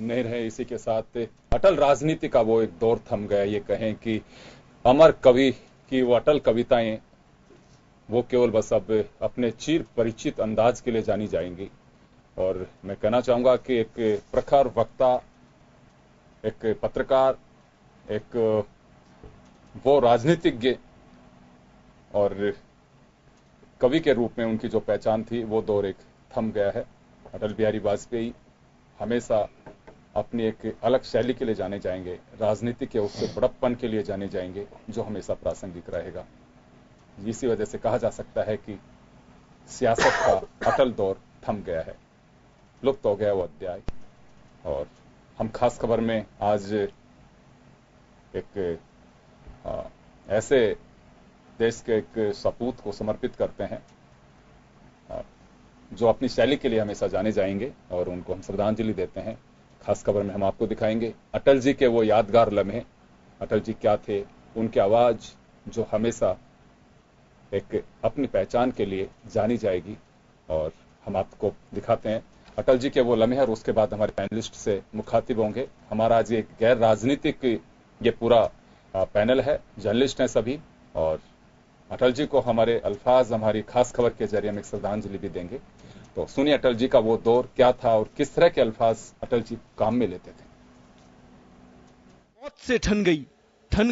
नहीं रहे। इसी के साथ अटल राजनीति का वो एक दौर थम गया। ये कहें कि अमर कवि की वो अटल कविताएं वो केवल बस अब अपने चिर परिचित अंदाज के लिए जानी जाएंगी। और मैं कहना चाहूंगा कि एक प्रखर वक्ता, एक पत्रकार, एक वो राजनीतिज्ञ और कवि के रूप में उनकी जो पहचान थी वो दौर एक थम गया है। अटल बिहारी वाजपेयी हमेशा अपनी एक अलग शैली के लिए जाने जाएंगे, राजनीति के उससे बड़प्पन के लिए जाने जाएंगे जो हमेशा प्रासंगिक रहेगा। इसी वजह से कहा जा सकता है कि सियासत का अटल दौर थम गया है, लुप्त हो गया वो अध्याय। और हम खास खबर में आज एक ऐसे देश के एक सपूत को समर्पित करते हैं जो अपनी शैली के लिए हमेशा जाने जाएंगे और उनको हम श्रद्धांजलि देते हैं। खास खबर में हम आपको दिखाएंगे अटल जी के वो यादगार लम्हे। अटल जी क्या थे, उनकी आवाज जो हमेशा एक अपनी पहचान के लिए जानी जाएगी, और हम आपको दिखाते हैं अटल जी के वो लम्हे। और उसके बाद हमारे पैनलिस्ट से मुखातिब होंगे। हमारा आज एक गैर राजनीतिक ये पूरा पैनल है, जर्नलिस्ट हैं सभी, और अटल जी को हमारे अल्फाज हमारी खास खबर के जरिए हम एक श्रद्धांजलि भी देंगे। तो सुनिए अटल जी का वो दौर क्या था और किस तरह के अल्फाज अटल जी काम में लेते थे। मौत से ठन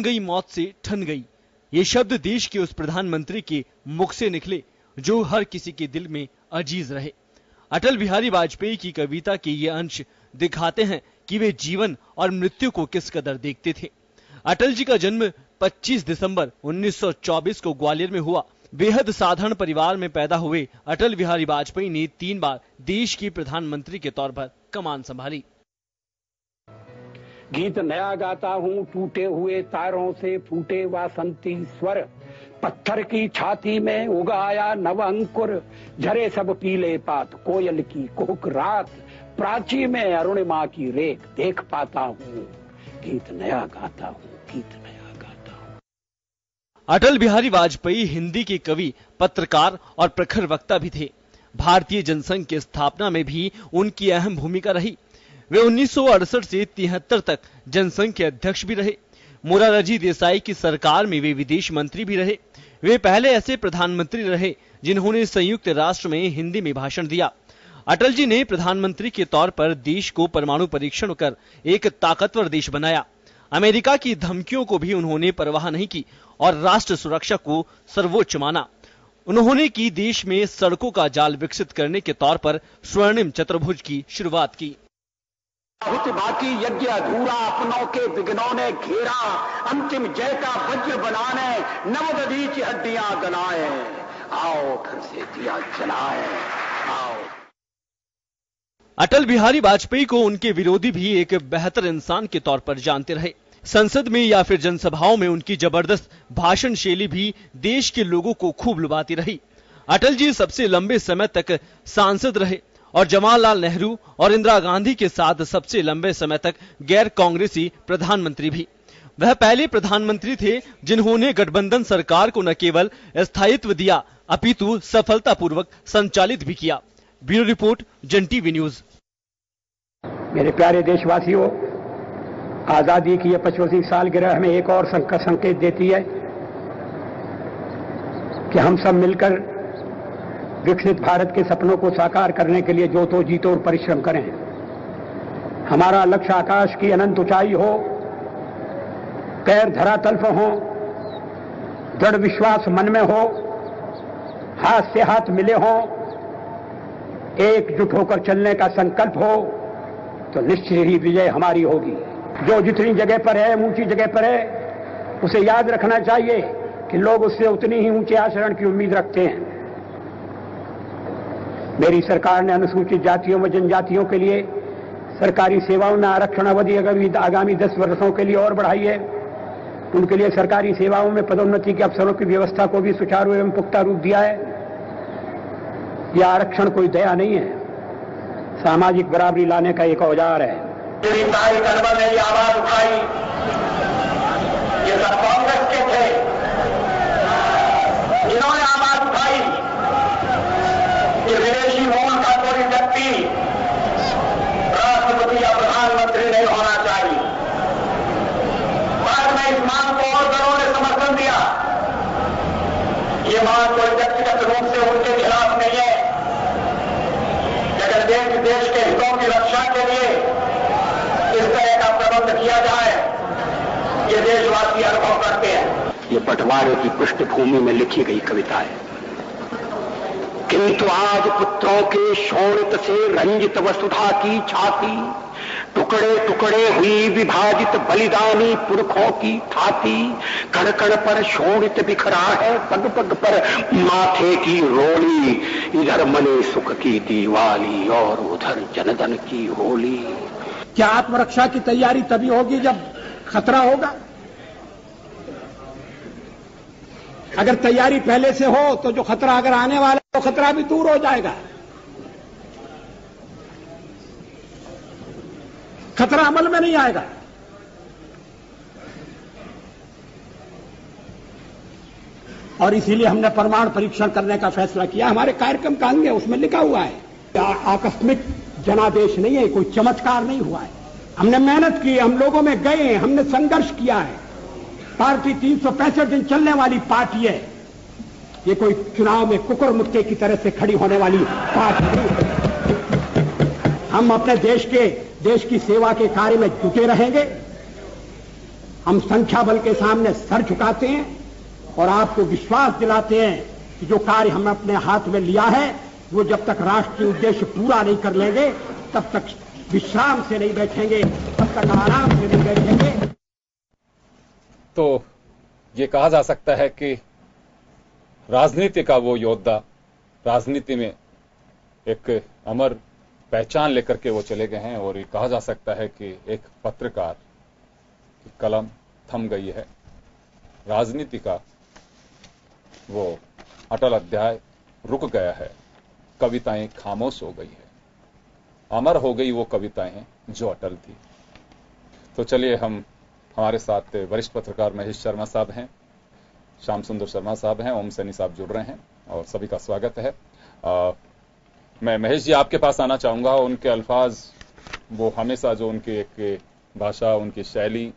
गई मौत से ठन गई, ये शब्द देश के उस प्रधानमंत्री के मुख से निकले जो हर किसी के दिल में अजीज रहे। अटल बिहारी वाजपेयी की कविता के ये अंश दिखाते हैं कि वे जीवन और मृत्यु को किस कदर देखते थे। अटल जी का जन्म 25 दिसंबर 1924 को ग्वालियर में हुआ। बेहद साधारण परिवार में पैदा हुए अटल बिहारी वाजपेयी ने 3 बार देश के प्रधानमंत्री के तौर पर कमान संभाली। गीत नया गाता हूँ, टूटे हुए तारों से फूटे वासंती स्वर, पत्थर की छाती में उगाया नव अंकुर, झरे सब पीले पात, कोयल की कोक रात, प्राची में अरुणिमा की रेख देख पाता हूँ, गीत नया गाता हूँ, गीत नया गाता हूँ। अटल बिहारी वाजपेयी हिंदी के कवि, पत्रकार और प्रखर वक्ता भी थे। भारतीय जनसंघ की स्थापना में भी उनकी अहम भूमिका रही। वे 1968 से 73 तक जनसंघ के अध्यक्ष भी रहे। मोरारजी देसाई की सरकार में वे विदेश मंत्री भी रहे। वे पहले ऐसे प्रधानमंत्री रहे जिन्होंने संयुक्त राष्ट्र में हिंदी में भाषण दिया। अटल जी ने प्रधानमंत्री के तौर पर देश को परमाणु परीक्षण कर एक ताकतवर देश बनाया। अमेरिका की धमकियों को भी उन्होंने परवाह नहीं की और राष्ट्र सुरक्षा को सर्वोच्च माना। उन्होंने की देश में सड़कों का जाल विकसित करने के तौर पर स्वर्णिम चतुर्भुज की शुरुआत की। बाकी यज्ञ अधूरा अपनों के विघ्नों ने घेरा, अंतिम जय का वज्र बनाने नवदीच हड्डियां गलाए, आओ फिर से दिया जलाए, आओ। अटल बिहारी वाजपेयी को उनके विरोधी भी एक बेहतर इंसान के तौर पर जानते रहे। संसद में या फिर जनसभाओं में उनकी जबरदस्त भाषण शैली भी देश के लोगों को खूब लुभाती रही। अटल जी सबसे लंबे समय तक सांसद रहे और जवाहरलाल नेहरू और इंदिरा गांधी के साथ सबसे लंबे समय तक गैर कांग्रेसी प्रधानमंत्री भी। वह पहले प्रधानमंत्री थे जिन्होंने गठबंधन सरकार को न केवल स्थायित्व दिया अपितु सफलतापूर्वक संचालित भी किया। ब्यूरो रिपोर्ट, जन टीवी न्यूज। मेरे प्यारे देशवासियों, आजादी की यह 75वीं सालगिरह हमें एक और संकेत देती है कि हम सब मिलकर विकसित भारत के सपनों को साकार करने के लिए जो तो जीतो और परिश्रम करें। हमारा लक्ष्य आकाश की अनंत ऊंचाई हो, पैर धरातल पर हो, दृढ़ विश्वास मन में हो, हाथ से हाथ मिले हो, एकजुट होकर चलने का संकल्प हो, तो निश्चित ही विजय हमारी होगी। जो जितनी जगह पर है, ऊंची जगह पर है, उसे याद रखना चाहिए कि लोग उससे उतनी ही ऊंचे आचरण की उम्मीद रखते हैं। मेरी सरकार ने अनुसूचित जातियों व जनजातियों के लिए सरकारी सेवाओं में आरक्षण अवधि आगामी 10 वर्षों के लिए और बढ़ाई है। उनके लिए सरकारी सेवाओं में पदोन्नति के अवसरों की व्यवस्था को भी सुचारू एवं पुख्ता रूप दिया है। यह आरक्षण कोई दया नहीं है, सामाजिक बराबरी लाने का एक औजार है। ने ये आवाज उठाई, ये सब कांग्रेस के थे जिन्होंने आवाज उठाई कि विदेशी मूल का कोई व्यक्ति राष्ट्रपति या प्रधानमंत्री देश के हितों की रक्षा के लिए इस तरह का प्रबंध किया जाए, ये देशवासी अनुभव करते हैं। ये बंटवारे की पृष्ठभूमि में लिखी गई कविता है। किंतु आज पुत्रों के शोणित से रंजित वसुधा की छाती, टुकड़े टुकड़े हुई विभाजित बलिदानी पुरखों की थाती, कण कण पर शोणित बिखरा है पग पग पर माथे की रोली, इधर मने सुख की दीवाली और उधर जनधन की होली। क्या आत्मरक्षा की तैयारी तभी होगी जब खतरा होगा? अगर तैयारी पहले से हो तो जो खतरा अगर आने वाला है तो खतरा भी दूर हो जाएगा। खतरा अमल में नहीं आएगा। और इसीलिए हमने परमाणु परीक्षण करने का फैसला किया। हमारे कार्यक्रम का अंग है, उसमें लिखा हुआ है। आकस्मिक जनादेश नहीं है, कोई चमत्कार नहीं हुआ है। हमने मेहनत की, हम लोगों में गए, हमने संघर्ष किया है। पार्टी 365 दिन चलने वाली पार्टी है। ये कोई चुनाव में कुकुर मुक्के की तरह से खड़ी होने वाली पार्टी नहीं। हम अपने देश की सेवा के कार्य में जुटे रहेंगे। हम संख्या बल के सामने सर झुकाते हैं और आपको विश्वास दिलाते हैं कि जो कार्य हमने अपने हाथ में लिया है वो जब तक राष्ट्रीय उद्देश्य पूरा नहीं कर लेंगे तब तक विश्राम से नहीं बैठेंगे, तब तक आराम से नहीं बैठेंगे। तो ये कहा जा सकता है कि राजनीति का वो योद्धा राजनीति में एक अमर पहचान लेकर के वो चले गए हैं। और ये कहा जा सकता है कि एक पत्रकार की कलम थम गई है। राजनीति का वो अटल अध्याय रुक गया है। कविताएं खामोश हो गई है। अमर हो गई वो कविताएं जो अटल थी। तो चलिए हमारे साथ वरिष्ठ पत्रकार महेश शर्मा साहब हैं, श्याम सुंदर शर्मा साहब हैं, ओम सैनी साहब जुड़ रहे हैं और सभी का स्वागत है। मैं महेश जी आपके पास आना चाहूंगा। उनके अल्फाज वो हमेशा जो उनकी एक भाषा, उनकी शैली,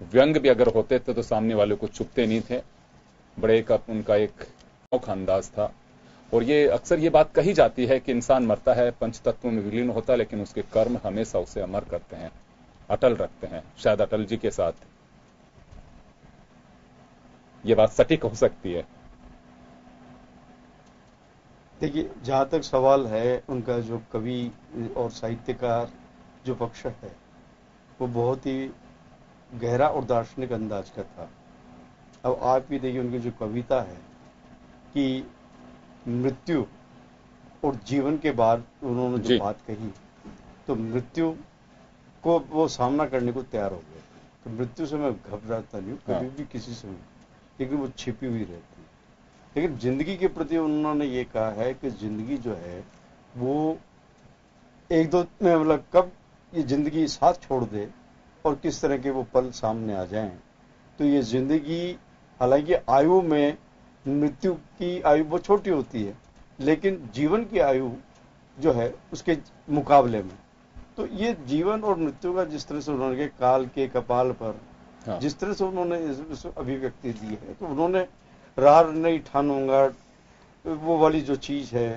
व्यंग भी अगर होते थे तो सामने वाले को चुपते नहीं थे। बड़े का उनका एक अनोखा अंदाज था। और ये अक्सर ये बात कही जाती है कि इंसान मरता है, पंच तत्वों में विलीन होता है, लेकिन उसके कर्म हमेशा उसे अमर करते हैं, अटल रखते हैं। शायद अटल जी के साथ ये बात सटीक हो सकती है। देखिए, जहां तक सवाल है उनका जो कवि और साहित्यकार जो पक्ष है वो बहुत ही गहरा और दार्शनिक अंदाज का था। अब आप भी देखिए उनकी जो कविता है कि मृत्यु और जीवन के बाद उन्होंने जो बात कही, तो मृत्यु को वो सामना करने को तैयार हो गए। तो मृत्यु से मैं घबराता नहीं हूँ कभी भी किसी से, लेकिन वो छिपी हुई रहती है। लेकिन जिंदगी के प्रति उन्होंने ये कहा है कि जिंदगी जो है वो एक दो में मतलब कब ये जिंदगी साथ छोड़ दे और किस तरह के वो पल सामने आ जाएं। तो ये जिंदगी, हालांकि आयु में मृत्यु की आयु बहुत छोटी होती है, लेकिन जीवन की आयु जो है उसके मुकाबले में, तो ये जीवन और मृत्यु का जिस तरह से उन्होंने काल के कपाल पर जिस तरह से उन्होंने इस अभिव्यक्ति दी है, तो उन्होंने रार नहीं ठानूंगा वो वाली जो चीज है,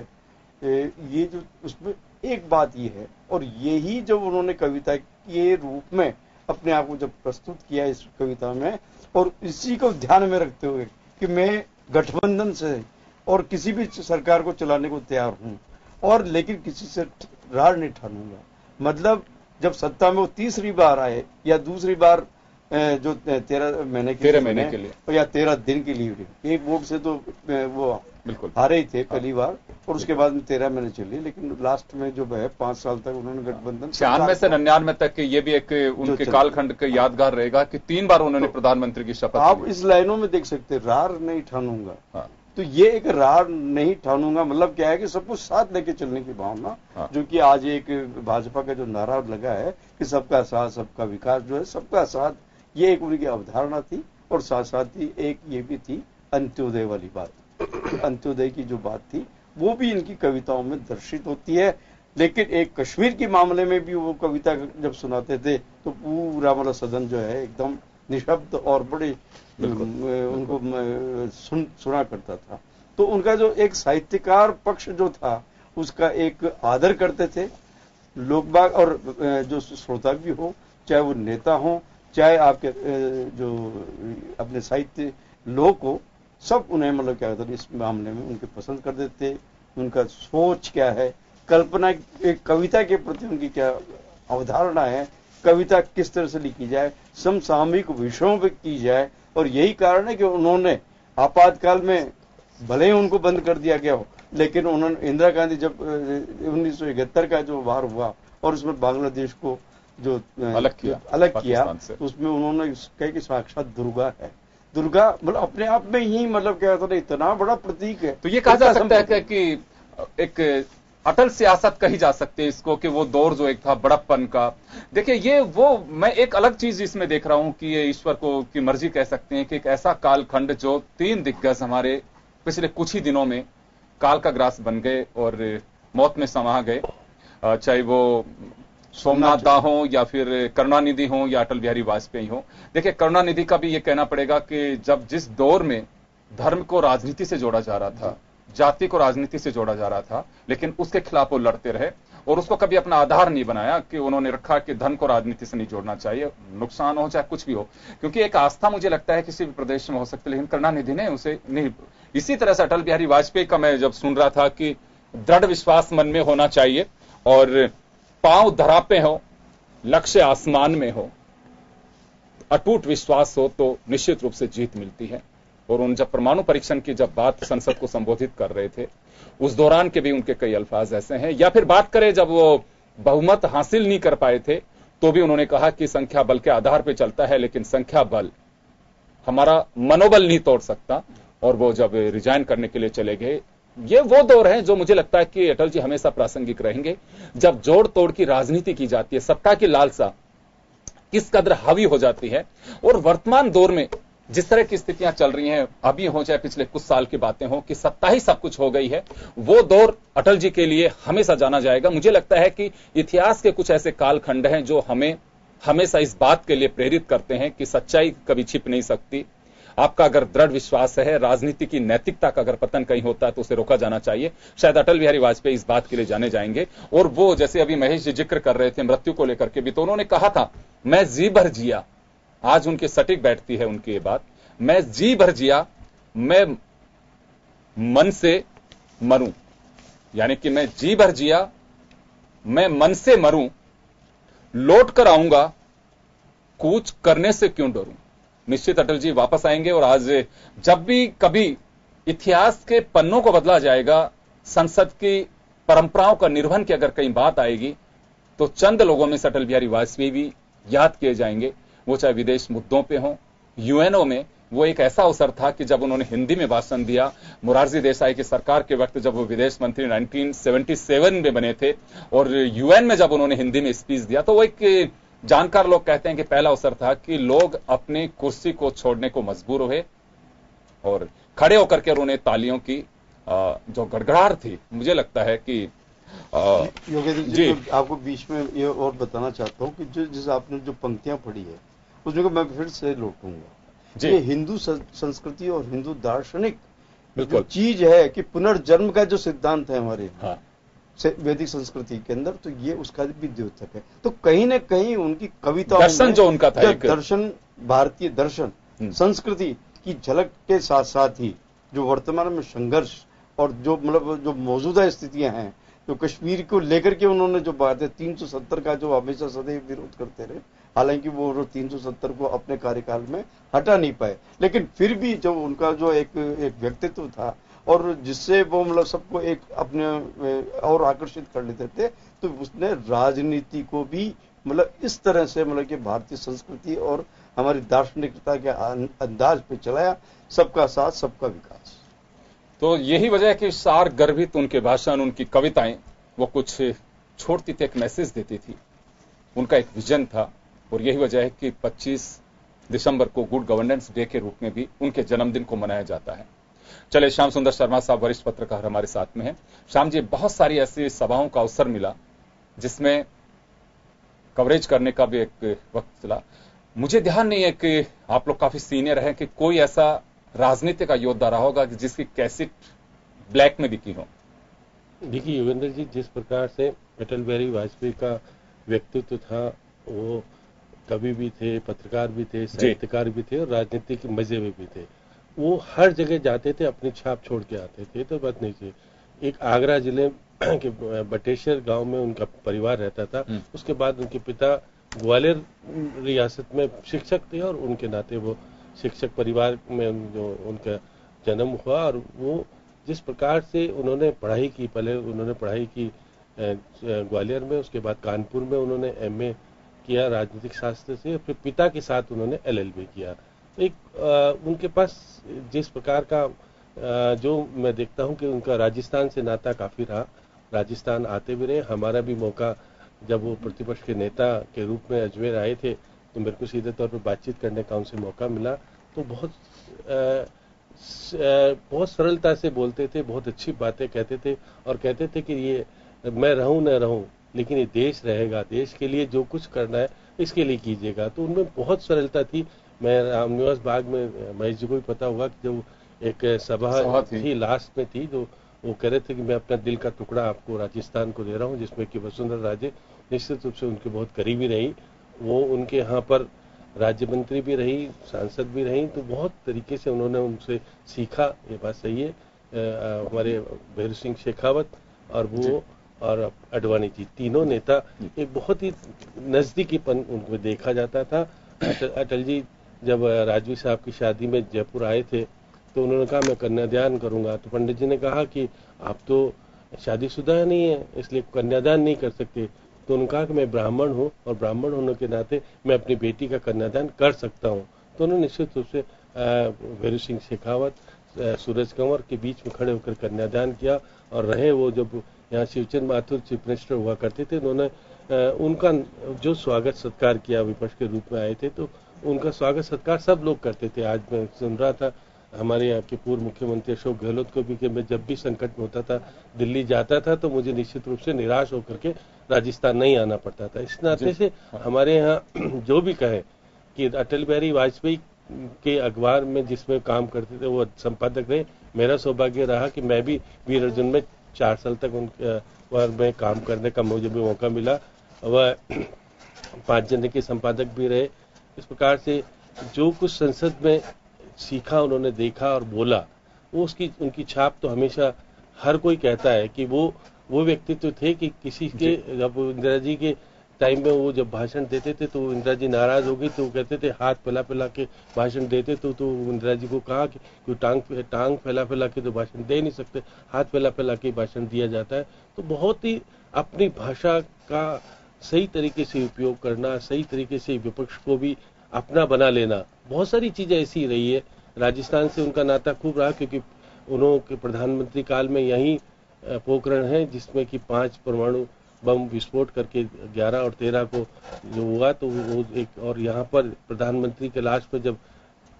ये जो उसमें एक बात ये है। और यही जब उन्होंने कविता के रूप में अपने आप को जब प्रस्तुत किया इस कविता में, और इसी को ध्यान में रखते हुए कि मैं गठबंधन से और किसी भी सरकार को चलाने को तैयार हूं, और लेकिन किसी से रार नहीं ठानूंगा। मतलब जब सत्ता में वो तीसरी बार आए या दूसरी बार जो 13 महीने के लिए या 13 दिन के लिए, एक वोट से तो वो बिल्कुल हारे ही थे पहली बार, और उसके बाद में 13 महीने चली। लेकिन लास्ट में जो है 5 साल तक उन्होंने गठबंधन 96 से 99 तक ये भी एक उनके कालखंड का यादगार रहेगा कि 3 बार उन्होंने प्रधानमंत्री की शपथ। आप इस लाइनों में देख सकते, रार नहीं ठानूंगा। तो ये एक रार नहीं ठानूंगा मतलब क्या है कि सब कुछ साथ लेके चलने की भावना, जो कि आज एक भाजपा का जो नारा लगा है कि सबका साथ सबका विकास, जो है सबका साथ, ये एक उनकी अवधारणा थी। और साथ साथ ही एक ये भी थी अंत्योदय वाली बात, अंत्योदय की जो बात थी वो भी इनकी कविताओं में दर्शित होती है। लेकिन एक कश्मीर के मामले में भी वो कविता जब सुनाते थे तो पूरा मतलब सदन जो है एकदम निशब्द और बड़े उनको सुना करता था। तो उनका जो एक साहित्यकार पक्ष जो था उसका एक आदर करते थे। लोग बाग और जो श्रोता भी हो, चाहे वो नेता हो, चाहे आपके जो अपने साहित्य लोग हो, सब उन्हें मतलब क्या कहते हैं इस मामले में उनके पसंद कर देते। उनका सोच क्या है, कल्पना, एक कविता के प्रति उनकी क्या अवधारणा है, कविता किस तरह से लिखी जाए, समसामयिक विषयों पर की जाए। और यही कारण है कि उन्होंने आपातकाल में भले ही उनको बंद कर दिया गया हो, लेकिन उन्होंने इंदिरा गांधी जब 1971 का जो वार हुआ और उसमें बांग्लादेश को जो अलग किया तो उसमें उन्होंने कहा कि साक्षात दुर्गा है। दुर्गा मतलब अपने आप में ही मतलब क्या होता है इतना बड़ा प्रतीक है। तो ये कहा जा सकता है कि एक अटल सियासत कही जा सकती है इसको, कि वो दौर जो एक था बड़प्पन का। देखिए ये वो मैं एक अलग चीज इसमें देख रहा हूं कि ये ईश्वर को की मर्जी कह सकते हैं कि एक ऐसा कालखंड जो 3 दिग्गज हमारे पिछले कुछ ही दिनों में काल का ग्रास बन गए और मौत में समा गए, चाहे वो सोमनाथ दा हो या फिर करुणानिधि हो या अटल बिहारी वाजपेयी हो। देखिए करुणानिधि का भी ये कहना पड़ेगा कि जब जिस दौर में धर्म को राजनीति से जोड़ा जा रहा था, जाति को राजनीति से जोड़ा जा रहा था, लेकिन उसके खिलाफ वो लड़ते रहे और उसको कभी अपना आधार नहीं बनाया कि उन्होंने रखा कि धन को राजनीति से नहीं जोड़ना चाहिए, नुकसान हो चाहे कुछ भी हो। क्योंकि एक आस्था मुझे लगता है किसी भी प्रदेश में हो सकती है, लेकिन करुणानिधि ने उसे नहीं। इसी तरह से अटल बिहारी वाजपेयी का मैं जब सुन रहा था कि दृढ़ विश्वास मन में होना चाहिए और पांव धरा पे हो, लक्ष्य आसमान में हो, अटूट विश्वास हो तो निश्चित रूप से जीत मिलती है। और उन जब परमाणु परीक्षण की जब बात संसद को संबोधित कर रहे थे, उस दौरान के भी उनके कई अल्फाज ऐसे हैं। या फिर बात करें जब वो बहुमत हासिल नहीं कर पाए थे, तो भी उन्होंने कहा कि संख्या बल के आधार पर चलता है, लेकिन संख्या बल हमारा मनोबल नहीं तोड़ सकता। और वो जब रिजाइन करने के लिए चले गए, ये वो दौर है जो मुझे लगता है कि अटल जी हमेशा प्रासंगिक रहेंगे, जब जोड़ तोड़ की राजनीति की जाती है, सत्ता की लालसा किस कदर हावी हो जाती है। और वर्तमान दौर में जिस तरह की स्थितियां चल रही हैं, अभी हो चाहे पिछले कुछ साल की बातें हो, कि सत्ता ही सब कुछ हो गई है, वो दौर अटल जी के लिए हमेशा जाना जाएगा। मुझे लगता है कि इतिहास के कुछ ऐसे कालखंड हैं जो हमें हमेशा इस बात के लिए प्रेरित करते हैं कि सच्चाई कभी छिप नहीं सकती। आपका अगर दृढ़ विश्वास है, राजनीति की नैतिकता का अगर पतन कहीं होता है तो उसे रोका जाना चाहिए। शायद अटल बिहारी वाजपेयी इस बात के लिए जाने जाएंगे। और वो जैसे अभी महेश जी जिक्र कर रहे थे मृत्यु को लेकर के भी, तो उन्होंने कहा था मैं जी भर जिया, आज उनके सटीक बैठती है उनकी ये बात, मैं जी भर जिया, मैं मन से मरूं, यानी कि मैं जी भर जिया, मैं मन से मरूं, लौट कर आऊंगा, कूच करने से क्यों डरूं। निश्चित अटल जी वापस आएंगे। और आज जब भी कभी इतिहास के पन्नों को बदला जाएगा, संसद की परंपराओं का निर्वहन की अगर कहीं बात आएगी, तो चंद लोगों में से अटल बिहारी वाजपेयी भी याद किए जाएंगे। वो चाहे विदेश मुद्दों पे हो, यूएनओ में वो एक ऐसा अवसर था कि जब उन्होंने हिंदी में भाषण दिया, मोरारजी देसाई की सरकार के वक्त जब वो विदेश मंत्री 1977 में बने थे, और यूएन में जब उन्होंने हिंदी में स्पीच दिया, तो वो एक जानकार लोग कहते हैं कि पहला अवसर था कि लोग अपनी कुर्सी को छोड़ने को मजबूर हुए और खड़े होकर के उन्होंने तालियों की जो गड़गड़ाहट थी, मुझे लगता है कि योगेंद्र जी तो आपको बीच में ये और बताना चाहता हूँ कि जिस आपने जो पंक्तियां पढ़ी है उसमें को मैं फिर से लौटूंगा। ये हिंदू संस्कृति और हिंदू दार्शनिक जो चीज है कि पुनर्जन्म का जो सिद्धांत है हमारे वैदिक संस्कृति के अंदर, तो ये उसका भी द्योतक है। तो कहीं ना कहीं उनकी कविता दर्शन जो उनका था, दर्शन, भारतीय दर्शन संस्कृति की झलक के साथ साथ ही जो वर्तमान में संघर्ष और जो मतलब जो मौजूदा स्थितियां हैं, जो कश्मीर को लेकर के उन्होंने जो बात है 370 का जो हमेशा सदैव विरोध करते रहे, हालांकि वो 370 को अपने कार्यकाल में हटा नहीं पाए, लेकिन फिर भी जो उनका जो एक व्यक्तित्व था और जिससे वो मतलब सबको एक अपने और आकर्षित कर लेते थे, तो उसने राजनीति को भी मतलब इस तरह से मतलब कि भारतीय संस्कृति और हमारी दार्शनिकता के अंदाज पे चलाया, सबका साथ सबका विकास। तो यही वजह है कि सार गर्भित उनके भाषण, उनकी कविताएं वो कुछ छोड़ती थी, एक मैसेज देती थी, उनका एक विजन था। और यही वजह है कि 25 दिसंबर को गुड गवर्नेंस डे के रूप में भी उनके जन्मदिन को मनाया जाता है। चले, श्याम सुंदर शर्मा साहब वरिष्ठ पत्रकार हमारे साथ में हैं। श्याम जी, बहुत सारी ऐसी सभाओं का अवसर मिला जिसमें कवरेज करने का भी एक वक्त चला। मुझे ध्यान नहीं है कि आप लोग काफी सीनियर हैं कि कोई ऐसा राजनीति का योद्धा रहा होगा जिसकी कैसेट ब्लैक में बिकी हो। देखिए योगेंद्र जी, जिस प्रकार से अटल बिहारी वाजपेयी का व्यक्तित्व था, वो कवि भी थे, पत्रकार भी थे, साहित्यकार भी थे और राजनीति के मजे में भी थे। वो हर जगह जाते थे, अपनी छाप छोड़ के आते थे, तो बात नहीं थी। एक आगरा जिले के बटेश्वर गांव में उनका परिवार रहता था। उसके बाद उनके पिता ग्वालियर रियासत में शिक्षक थे और उनके नाते वो शिक्षक परिवार में जो उनका जन्म हुआ। और वो जिस प्रकार से उन्होंने पढ़ाई की, पहले उन्होंने पढ़ाई की ग्वालियर में, उसके बाद कानपुर में उन्होंने एमए किया राजनीतिक शास्त्र से, फिर पिता के साथ उन्होंने एलएलबी किया। एक उनके पास जिस प्रकार का जो मैं देखता हूं कि उनका राजस्थान से नाता काफी रहा, राजस्थान आते भी रहे। हमारा भी मौका, जब वो प्रतिपक्ष के नेता के रूप में अजमेर आए थे, तो मेरे को सीधे तौर पर बातचीत करने का उनसे मौका मिला। तो बहुत सरलता से बोलते थे, बहुत अच्छी बातें कहते थे और कहते थे कि ये मैं रहूं न रहूं, लेकिन ये देश रहेगा, देश के लिए जो कुछ करना है इसके लिए कीजिएगा। तो उनमें बहुत सरलता थी। मैं रामनिवास बाग में, महेश जी को भी पता होगा कि जो एक सभा थी लास्ट में थी, जो वो कह रहे थे कि मैं अपना दिल का टुकड़ा आपको राजस्थान को दे रहा हूँ, जिसमें कि वसुंधरा राजे निश्चित रूप से उनके बहुत करीबी रही। वो उनके यहाँ पर राज्य मंत्री भी रही, सांसद भी रही, तो बहुत तरीके से उन्होंने उनसे सीखा। ये बात सही है। हमारे भैरू सिंह शेखावत और वो और अडवाणी जी, तीनों नेता, एक बहुत ही नजदीकीपन उनको देखा जाता था। अटल जी जब राजवी साहब की शादी में जयपुर आए थे, तो उन्होंने कहा मैं कन्यादान करूंगा। तो पंडित जी ने कहा कि आप तो शादीशुदा नहीं है, इसलिए कन्यादान नहीं कर सकते। तो उन्होंने कहा कि मैं ब्राह्मण हूँ और ब्राह्मण होने के नाते मैं अपनी बेटी का कन्यादान कर सकता हूँ। तो उन्होंने निश्चित रूप से भैरू सिंह शेखावत, सूरज कंवर के बीच में खड़े होकर कन्यादान किया और रहे। वो जब यहाँ शिवचंद माथुर चीफ मिनिस्टर हुआ करते थे, उन्होंने उनका जो स्वागत सत्कार किया, विपक्ष के रूप में आए थे, तो उनका स्वागत सत्कार सब लोग करते थे। आज मैं सुन रहा था हमारे यहाँ के पूर्व मुख्यमंत्री अशोक गहलोत को भी, कि मैं जब भी संकट में होता था, दिल्ली जाता था, तो मुझे निश्चित रूप से निराश होकर के राजस्थान नहीं आना पड़ता था। इस नाते से हमारे यहाँ जो भी कहे कि अटल बिहारी वाजपेयी के अखबार में जिसमें काम करते थे वो संपादक रहे। मेरा सौभाग्य रहा कि मैं भी वीर अर्जुन में 4 साल तक उनके में काम करने का मुझे भी मौका मिला। वह 5 जने के संपादक भी रहे। इस प्रकार से जो कुछ संसद में सीखा, उन्होंने देखा और बोला, वो उसकी उनकी छाप तो हमेशा हर कोई कहता है कि वो व्यक्तित्व थे कि किसी के, जब इंदिरा जी के टाइम में वो जब भाषण देते थे तो इंदिरा जी नाराज हो गई, तो वो कहते थे हाथ फैला के भाषण देते। तो इंदिरा जी को कहा कि टांग फैला के तो भाषण दे नहीं सकते, हाथ फैला के भाषण दिया जाता है। तो बहुत ही अपनी भाषा का सही तरीके से उपयोग करना, सही तरीके से विपक्ष को भी अपना बना लेना, बहुत सारी चीजें ऐसी रही है। राजस्थान से उनका नाता खूब रहा, क्योंकि उन्होंने प्रधानमंत्री काल में यही पोखरण है जिसमें कि 5 परमाणु बम विस्फोट करके 11 और 13 को जो हुआ, तो वो एक, और यहाँ पर प्रधानमंत्री के लास्ट में जब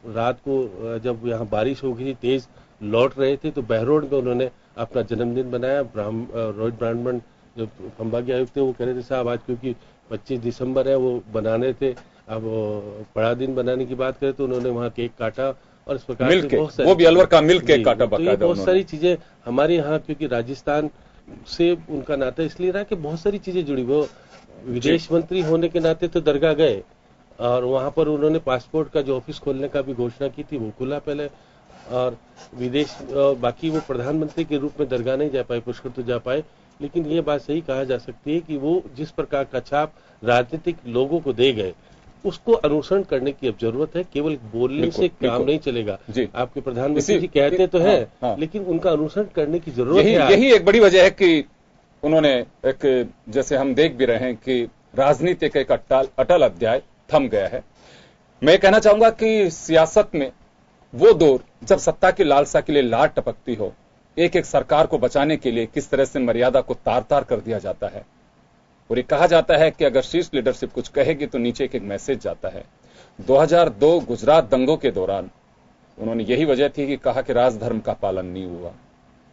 रात को जब यहाँ बारिश हो गई थी, तेज लौट रहे थे, तो बहरोड में उन्होंने अपना जन्मदिन बनाया। रोहित ब्राह्मण जो संभागीय आयुक्त थे, वो कह रहे थे साहब आज क्योंकि 25 दिसंबर है, वो बनाने थे, अब बड़ा दिन बनाने की बात करें तो उन्होंने वहाँ केक काटा और इस प्रकार से बहुत सारी, वो भी अलवर का मिल केक काटा। तो ये बहुत सारी चीजें हमारे यहाँ, क्योंकि राजस्थान से उनका नाता इसलिए रहा कि बहुत सारी चीजें जुड़ी। वो विदेश मंत्री होने के नाते तो दरगाह गए और वहां पर उन्होंने पासपोर्ट का जो ऑफिस खोलने का भी घोषणा की थी, वो खुला पहले। और विदेश, बाकी वो प्रधानमंत्री के रूप में दरगाह नहीं जा पाए, पुष्कर तो जा पाए। लेकिन ये बात सही कहा जा सकती है कि वो जिस प्रकार का छाप राजनीतिक लोगों को दे गए, उसको अनुसरण करने की अब जरूरत है। केवल बोलने से काम नहीं चलेगा। आपके प्रधानमंत्री जी कहते तो हैं, लेकिन उनका अनुसरण करने की जरूरत है। यही एक बड़ी वजह है कि उन्होंने एक, जैसे हम देख भी रहे हैं कि राजनीति का एक अटल अध्याय थम गया है। मैं कहना चाहूंगा कि सियासत में वो दौर जब सत्ता की लालसा के लिए लाट टपकती हो, एक एक सरकार को बचाने के लिए किस तरह से मर्यादा को तार-तार कर दिया जाता है। और ये कहा जाता है कि अगर शीर्ष लीडरशिप कुछ कहेगी तो नीचे एक मैसेज जाता है। 2002 गुजरात दंगों के दौरान उन्होंने यही वजह थी कि कहा कि राजधर्म का पालन नहीं हुआ।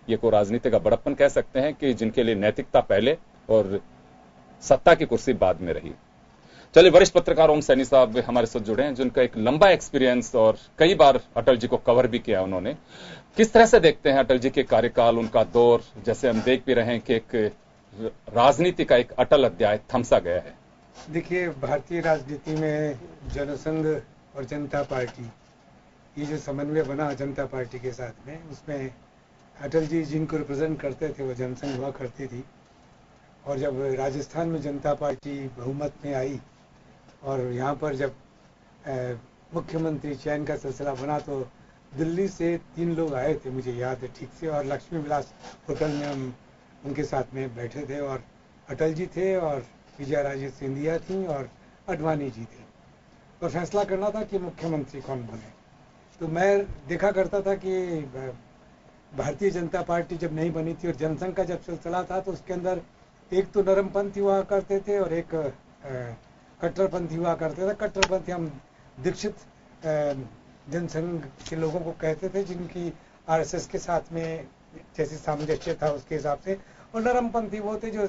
ये को राजनीति का बड़प्पन कह सकते हैं कि जिनके लिए नैतिकता पहले और सत्ता की कुर्सी बाद में रही। चलिए, वरिष्ठ पत्रकार ओम सैनी साहब हमारे साथ जुड़े हैं, जिनका एक लंबा एक्सपीरियंस और कई बार अटल जी को कवर भी किया उन्होंने। किस तरह से देखते हैं अटल जी के कार्यकाल, उनका दौर? जैसे हम देख भी रहे हैं कि एक राजनीति का एक अटल अध्याय थमसा गया है। देखिए, भारतीय राजनीति में जनसंघ और जनता पार्टी, ये जो समन्वय बना जनता पार्टी के साथ में, उसमें अटल जी जिनको रिप्रेजेंट करते थे वो जनसंघ हुआ करती थी। और जब राजस्थान में जनता पार्टी बहुमत में आई और यहाँ पर जब मुख्यमंत्री चयन का सिलसिला बना, तो दिल्ली से 3 लोग आए थे, मुझे याद है ठीक से, और लक्ष्मी विलास होटल में हम उनके साथ में बैठे थे, और अटल जी थे और विजय राजे सिंधिया थी और अडवाणी जी थे, और फैसला करना था कि मुख्यमंत्री कौन बने। तो मैं देखा करता था कि भारतीय जनता पार्टी जब नहीं बनी थी और जनसंघ का जब सिलसिला था, तो उसके अंदर एक तो नरमपंथी हुआ करते थे और एक कट्टरपंथी हुआ करते थे। कट्टरपंथी हम दीक्षित जनसंघ के लोगों को कहते थे, जिनकी आरएसएस के साथ में जैसे सामंजस्य था उसके हिसाब से, और नरमपंथी वो थे जो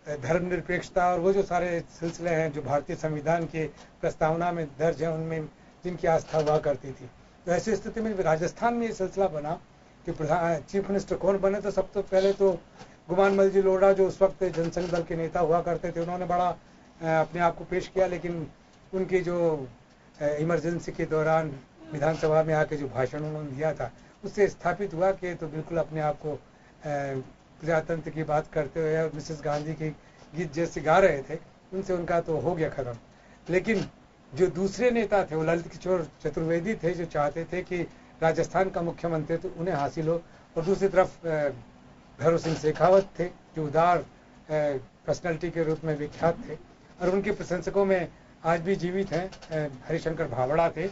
धर्मनिरपेक्षता और वो जो सारे सिलसिले हैं जो भारतीय संविधान के प्रस्तावना में दर्ज है, उनमें जिनकी आस्था हुआ करती थी। तो ऐसी स्थिति में राजस्थान में ये सिलसिला बना कि चीफ मिनिस्टर कौन बने, तो सबसे पहले तो गुमान मल जी लोढ़ा, जो उस वक्त जनसंघ दल के नेता हुआ करते थे, उन्होंने बड़ा अपने आप को पेश किया, लेकिन उनकी जो इमरजेंसी के दौरान विधानसभा में आके जो भाषण उन्होंने दिया था, उससे स्थापित हुआ कि तो बिल्कुल अपने आप को प्रजातंत्र की बात करते हुए मिसेस गांधी के गीत जैसे गा रहे थे, उनसे उनका तो हो गया खत्म। लेकिन जो दूसरे नेता थे वो ललित किशोर चतुर्वेदी थे, जो चाहते थे कि राजस्थान का मुख्यमंत्री तो उन्हें हासिल हो, और दूसरी तरफ भैरव सिंह शेखावत थे, जो उदार पर्सनैलिटी के रूप में विख्यात थे, और उनके प्रशंसकों में आज भी जीवित हैं हरिशंकर भावड़ा थे,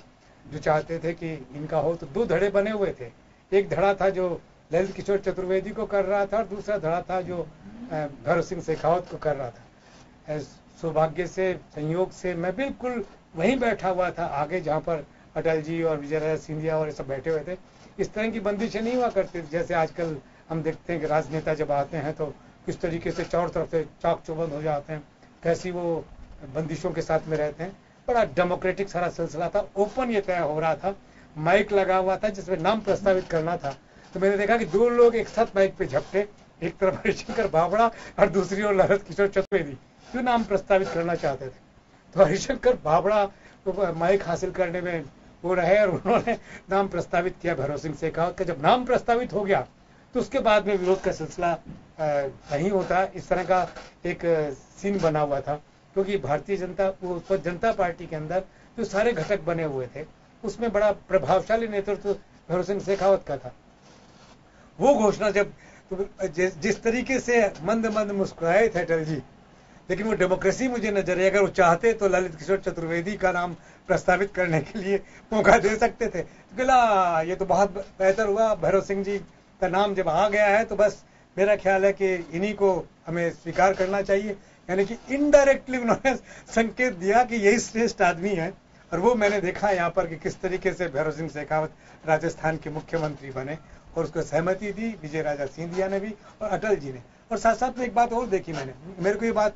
जो चाहते थे कि इनका हो। तो 2 धड़े बने हुए थे, एक धड़ा था जो ललित किशोर चतुर्वेदी को कर रहा था, और दूसरा धड़ा था जो भैरव सिंह शेखावत को कर रहा था। सौभाग्य से, संयोग से मैं बिल्कुल वहीं बैठा हुआ था आगे, जहाँ पर अटल जी और विजय राजे सिंधिया और ये सब बैठे हुए थे। इस तरह की बंदिशें नहीं हुआ करती जैसे आजकल हम देखते हैं कि राजनेता जब आते हैं तो किस तरीके से चारों तरफ से चाक चौबंद हो जाते हैं, कैसी वो बंदिशों के साथ में रहते हैं। बड़ा डेमोक्रेटिक सारा सिलसिला था, ओपन ये तय हो रहा था, माइक लगा हुआ था जिसमें नाम प्रस्तावित करना था। तो मैंने देखा कि 2 लोग एक साथ माइक पे झपटे, एक तरफ हरिशंकर भावड़ा और दूसरी ओर ललित किशोर चतुर्वेदी, जो नाम प्रस्तावित करना चाहते थे। तो हरिशंकर भावड़ा तो माइक हासिल करने में वो रहे और उन्होंने नाम प्रस्तावित किया भैरव सिंह शेखावत का। जब नाम प्रस्तावित हो गया तो उसके बाद में विरोध का सिलसिला नहीं होता। इस तरह का एक सीन बना हुआ था, क्योंकि भारतीय जनता पार्टी के अंदर जो सारे घटक बने हुए थे, उसमें बड़ा प्रभावशाली नेतृत्व भैरव सिंह शेखावत का था। वो घोषणा जब जिस तरीके से मंद मंद मुस्कुराए थे अटल जी, लेकिन वो डेमोक्रेसी मुझे नजर आई। अगर वो चाहते तो ललित किशोर चतुर्वेदी का नाम प्रस्तावित करने के लिए मौका दे सकते थे। तो ये तो बहुत बेहतर हुआ, भैरव सिंह जी का नाम जब आ गया है तो बस मेरा ख्याल है कि इन्हीं को हमें स्वीकार करना चाहिए। यानी कि इनडायरेक्टली उन्होंने संकेत दिया कि यही श्रेष्ठ आदमी है। और वो मैंने देखा यहाँ पर कि किस तरीके से भैरव सिंह शेखावत राजस्थान के मुख्यमंत्री बने, और उसको सहमति दी विजय राजा सिंधिया ने भी और अटल जी ने। और साथ साथ में एक बात और देखी मैंने, मेरे को ये बात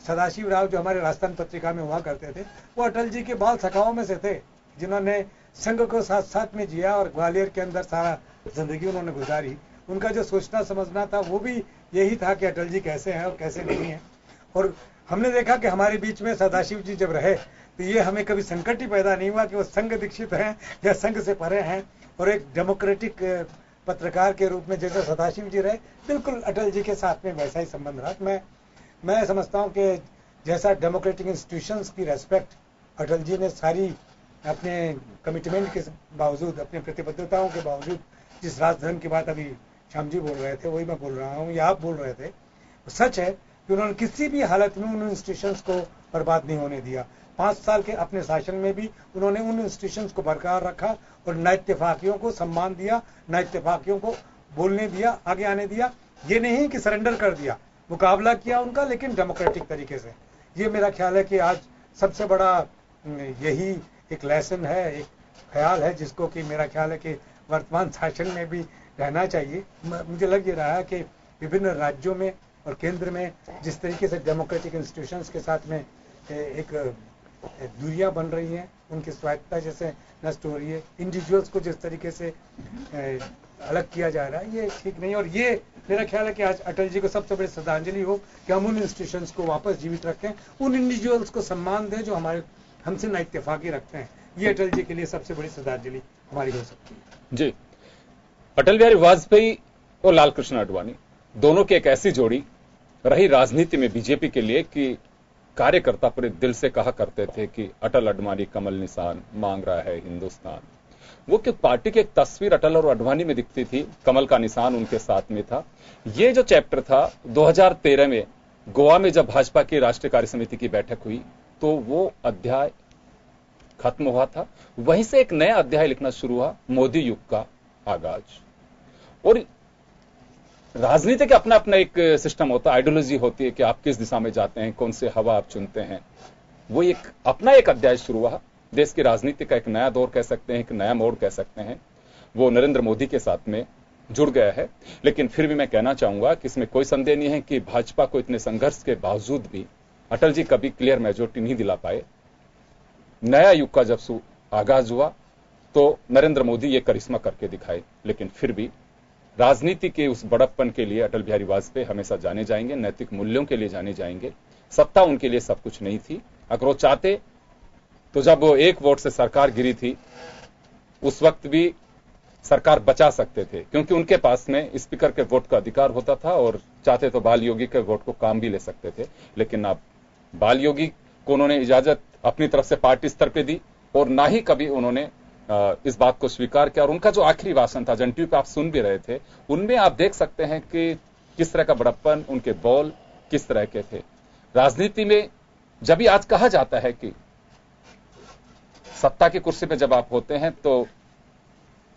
सदाशिव राव जो हमारे राजस्थान पत्रिका में हुआ करते थे, वो अटल जी के बाल सखाओं में से थे, जिन्होंने संघ को साथ साथ में जिया और ग्वालियर के अंदर सारा जिंदगी उन्होंने गुजारी। उनका जो सोचना समझना था वो भी यही था कि अटल जी कैसे हैं और कैसे नहीं है। और हमने देखा कि हमारे बीच में सदाशिव जी जब रहे तो ये हमें कभी संकट ही पैदा नहीं हुआ कि वो संघ दीक्षित हैं या संघ से परे हैं। और एक डेमोक्रेटिक पत्रकार के रूप में जैसे सदाशिव जी रहे, बिल्कुल अटल जी के साथ में वैसा ही संबंध रहा। मैं समझता हूँ कि जैसा डेमोक्रेटिक इंस्टीट्यूशंस की रेस्पेक्ट अटल जी ने सारी अपने कमिटमेंट के बावजूद, अपने प्रतिबद्धताओं के बावजूद, जिस राजधर्म की बात अभी श्याम जी बोल रहे थे वही मैं बोल रहा हूँ या आप बोल रहे थे, सच है कि उन्होंने किसी भी हालत में उन इंस्टीट्यूशंस को बर्बाद नहीं होने दिया। 5 साल के अपने शासन में भी उन्होंने उन इंस्टीट्यूशंस को बरकरार रखा और नाइत्तेफाकियों को सम्मान दिया, नाइत्तेफाकियों को बोलने दिया, आगे आने दिया। ये नहीं कि सरेंडर कर दिया, मुकाबला किया उनका, लेकिन डेमोक्रेटिक तरीके से। ये मेरा ख्याल है कि आज सबसे बड़ा यही एक लेसन है, एक ख्याल है जिसको कि मेरा ख्याल है कि वर्तमान शासन में भी रहना चाहिए। मुझे लग ये रहा है कि विभिन्न राज्यों में और केंद्र में जिस तरीके से डेमोक्रेटिक इंस्टीट्यूशंस के साथ में एक दूरियां बन रही हैं, उनकी स्वायत्ता जैसे नष्ट हो रही है, इंडिविजुअल्स को जिस तरीके से अलग किया जा रहा है, ये ठीक नहीं। और ये मेरा ख्याल है कि आज अटल जी को सबसे बड़ी श्रद्धांजलि हो कि हम उन इंस्टीट्यूशंस को वापस जीवित रखें, उन इंडिविजुअल्स को सम्मान दें जो हमारे हमसे ना इत्तेफाकी रखते हैं। ये अटल जी के लिए सबसे बड़ी श्रद्धांजलि हमारी हो सकती है। जी, अटल बिहारी वाजपेयी और लाल कृष्ण आडवाणी दोनों की एक ऐसी जोड़ी रही राजनीति में बीजेपी के लिए कि कार्यकर्ता पूरे दिल से कहा करते थे कि अटल आडवाणी कमल निशान मांग रहा है हिंदुस्तान। वो कि पार्टी की एक तस्वीर अटल और आडवाणी में दिखती थी, कमल का निशान उनके साथ में था। ये जो चैप्टर था 2013 में गोवा में जब भाजपा की राष्ट्रीय कार्य समिति की बैठक हुई तो वो अध्याय खत्म हुआ था। वहीं से एक नया अध्याय लिखना शुरू हुआ, मोदी युग का आगाज। और राजनीति का अपना अपना एक सिस्टम होता है, आइडियोलॉजी होती है कि आप किस दिशा में जाते हैं, कौन से हवा आप चुनते हैं। वो एक अपना एक अध्याय शुरू हुआ, देश की राजनीति का एक नया दौर कह सकते हैं, एक नया मोड़ कह सकते हैं। वो नरेंद्र मोदी के साथ में जुड़ गया है। लेकिन फिर भी मैं कहना चाहूंगा कि इसमें कोई संदेह नहीं है कि भाजपा को इतने संघर्ष के बावजूद भी अटल जी कभी क्लियर मेजोरिटी नहीं दिला पाए। नया युग का जब आगाज हुआ तो नरेंद्र मोदी ये करिश्मा करके दिखाए। लेकिन फिर भी राजनीति के उस बड़प्पन के लिए अटल बिहारी वाजपेयी हमेशा जाने जाएंगे, नैतिक मूल्यों के लिए जाने जाएंगे। सत्ता उनके लिए सब कुछ नहीं थी। अगर वो चाहते तो जब वो एक वोट से सरकार गिरी थी उस वक्त भी सरकार बचा सकते थे, क्योंकि उनके पास में स्पीकर के वोट का अधिकार होता था और चाहते तो बाल योगी के वोट को काम भी ले सकते थे। लेकिन अब बाल योगी को उन्होंने इजाजत अपनी तरफ से पार्टी स्तर पे दी और ना ही कभी उन्होंने इस बात को स्वीकार किया। और उनका जो आखिरी भाषण था, जंटू पे आप सुन भी रहे थे, उनमें आप देख सकते हैं कि किस तरह का बड़प्पन, उनके बॉल किस तरह के थे। राजनीति में जब भी आज कहा जाता है कि सत्ता की कुर्सी पे जब आप होते हैं तो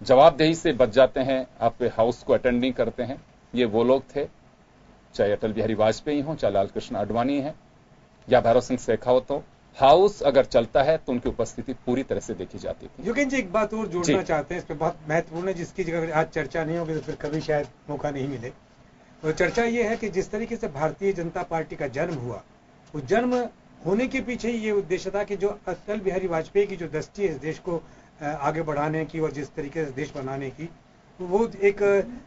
जवाबदेही से बच जाते हैं, आप हाउस को अटेंड नहीं करते हैं। ये वो लोग थे, चाहे अटल बिहारी वाजपेयी हो, चाहे लाल कृष्ण आडवाणी है या भैरव सिंह शेखावत हो, हाउस अगर चलता है तो उनकी उपस्थिति पूरी तरह से देखी जाती थी। योगेन जी एक बात और जोड़ना चाहते हैं, इस पे बहुत महत्वपूर्ण है, जिसकी जगह आज चर्चा नहीं होगी तो फिर कभी शायद मौका नहीं मिले। तो चर्चा ये है कि जिस तरीके से भारतीय जनता पार्टी का जन्म हुआ, उस जन्म होने के पीछे ये उद्देश्य था कि जो अटल बिहारी वाजपेयी की जो दृष्टि है इस देश को आगे बढ़ाने की और जिस तरीके से देश बनाने की, वो एक